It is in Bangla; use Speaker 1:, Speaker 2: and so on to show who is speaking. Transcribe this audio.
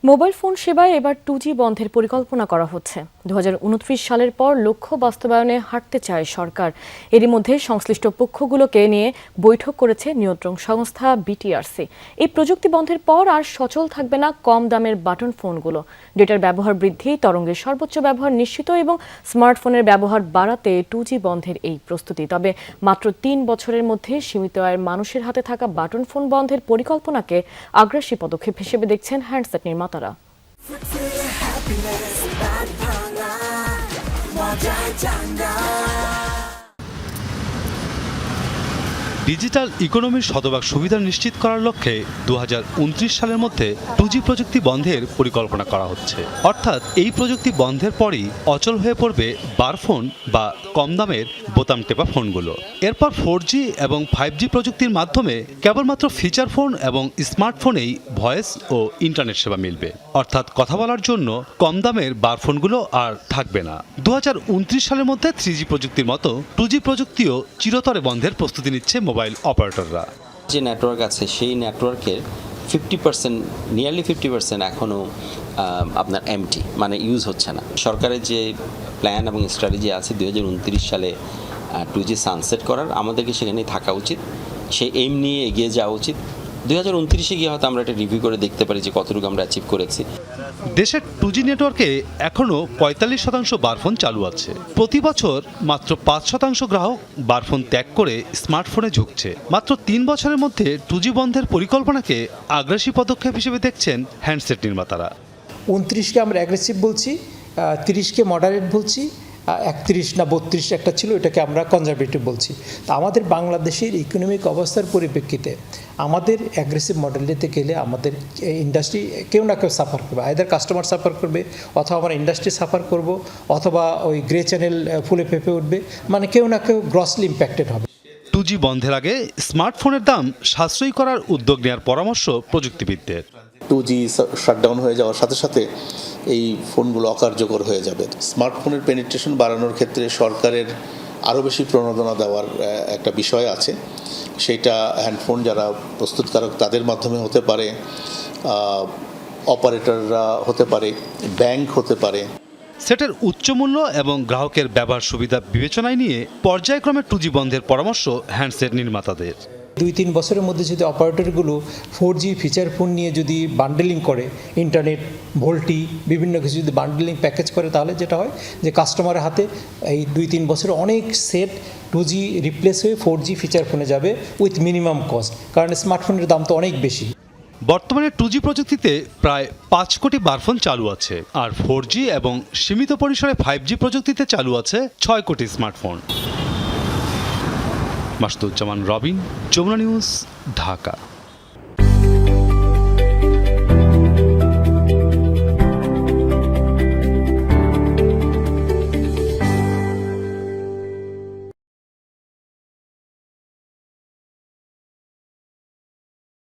Speaker 1: মোবাইল ফোন সেবায় এবার 2G বন্ধের পরিকল্পনা করা হচ্ছে। 2029 সালের পর লক্ষ্য বাস্তবায়নে হাঁটতে চায় সরকার। এরই মধ্যে সংশ্লিষ্ট পক্ষগুলোকে নিয়ে বৈঠক করেছে নিয়ন্ত্রণ সংস্থা বিটিআরসি। এই প্রযুক্তি বন্ধের পর আর সচল থাকবে না কম দামের বাটন ফোনগুলো। ডেটার ব্যবহার বৃদ্ধি, তরঙ্গের সর্বোচ্চ ব্যবহার নিশ্চিত এবং স্মার্টফোনের ব্যবহার বাড়াতে 2G বন্ধের এই প্রস্তুতি। তবে মাত্র 3 বছরের মধ্যে সীমিত আয়ের মানুষের হাতে থাকা বাটন ফোন বন্ধের পরিকল্পনাকে আগ্রাসী পদক্ষেপ হিসেবে দেখছেন হ্যান্ডসেট নির্মাতারা।
Speaker 2: ডিজিটাল ইকোনমির শতভাগ সুবিধা নিশ্চিত করার লক্ষ্যে 2029 সালের মধ্যে 2G প্রযুক্তি বন্ধের পরিকল্পনা করা হচ্ছে। অর্থাৎ এই প্রযুক্তি বন্ধের পরই অচল হয়ে পড়বে বার ফোন বা কম দামের বোতাম টেপা ফোনগুলো। এরপর 4G এবং 5G প্রযুক্তির মাধ্যমে কেবলমাত্র ফিচার ফোন এবং স্মার্টফোনেই ভয়েস ও ইন্টারনেট সেবা মিলবে। অর্থাৎ কথা বলার জন্য কম দামের বার ফোনগুলো আর থাকবে না। 2029 সালের মধ্যে 3G প্রযুক্তির মতো 2G প্রযুক্তিও চিরতরে বন্ধের প্রস্তুতি নিচ্ছে মোবাইল অপারেটররা।
Speaker 3: যে নেটওয়ার্ক আছে সেই নেটওয়ার্কের 50% নিয়ারলি 50% এখনও আপনার এমটি, মানে ইউজ হচ্ছে না। সরকারের যে প্ল্যান এবং স্ট্র্যাটেজি আছে 2029 সালে 2G সানসেট করার, আমাদেরকে সেখানেই থাকা উচিত, সেই এইম নিয়ে এগিয়ে যাওয়া উচিত। 2029-এ গিয়ে হয়তো আমরা এটা রিভিউ করে দেখতে পারি যে কতটুকু আমরা অ্যাচিভ করেছি।
Speaker 2: দেশের 2G নেটওয়ার্কে এখনও 45% বারফোন চালু আছে। প্রতি বছর মাত্র 5% গ্রাহক বারফোন ত্যাগ করে স্মার্টফোনে ঝুঁকছে। মাত্র 3 বছরের মধ্যে 2G বন্ধের পরিকল্পনাকে আগ্রাসী পদক্ষেপ হিসেবে দেখছেন হ্যান্ডসেট নির্মাতারা।
Speaker 4: 29কে আমরা অ্যাগ্রেসিভ বলছি, 30কে মডারেট বলছি, 31 না 32 একটা ছিল, এটাকে আমরা কনজারভেটিভ বলছি। তা আমাদের বাংলাদেশের ইকোনমিক অবস্থার পরিপ্রেক্ষিতে আমাদের অ্যাগ্রেসিভ মডেল নিতে গেলে আমাদের ইন্ডাস্ট্রি কেউ না কেউ সাফার করবে, আইদার কাস্টমার সাফার করবে, অথবা আমরা ইন্ডাস্ট্রি সাফার করব, অথবা ওই গ্রে চ্যানেল ফুলে ফেঁপে উঠবে, মানে কেউ না কেউ গ্রসলি ইম্প্যাক্টেড হবে।
Speaker 2: 2G বন্ধের আগে স্মার্টফোনের দাম সাশ্রয়ী করার উদ্যোগ নেওয়ার পরামর্শ প্রযুক্তিবিদদের।
Speaker 5: 2G শাটডাউন হয়ে যাওয়ার সাথে সাথে এই ফোনগুলো অকার্যকর হয়ে যাবে। স্মার্টফোনের পেনিট্রেশন বাড়ানোর ক্ষেত্রে সরকারের আরও বেশি প্রণোদনা দেওয়ার একটা বিষয় আছে। সেটা হ্যান্ডফোন যারা প্রস্তুতকারক তাদের মাধ্যমে হতে পারে, অপারেটররা হতে পারে, ব্যাংক হতে পারে।
Speaker 2: সেটের উচ্চ মূল্য এবং গ্রাহকের ব্যবহার সুবিধা বিবেচনায় নিয়ে পর্যায়ক্রমে 2G বন্ধের পরামর্শ হ্যান্ডসেট নির্মাতাদের।
Speaker 4: 2-3 বছরের মধ্যে যদি অপারেটরগুলো 4G ফিচার ফোন নিয়ে যদি বান্ডেলিং করে, ইন্টারনেট, ভোল্টি, বিভিন্ন কিছু যদি বান্ডেলিং প্যাকেজ করে, তাহলে যেটা হয় যে কাস্টমারের হাতে এই 2-3 বছরে অনেক সেট 2G রিপ্লেস হয়ে 4G ফিচার ফোনে যাবে উইথ মিনিমাম কস্ট, কারণ স্মার্টফোনের দাম তো অনেক বেশি।
Speaker 2: বর্তমানে 2G প্রযুক্তিতে প্রায় 5 কোটি বারফোন চালু আছে, আর 4G এবং সীমিত পরিসরে 5G প্রযুক্তিতে চালু আছে 6 কোটি স্মার্টফোন। মাসুদুজ্জামান রবিন, যমুনা নিউজ, ঢাকা।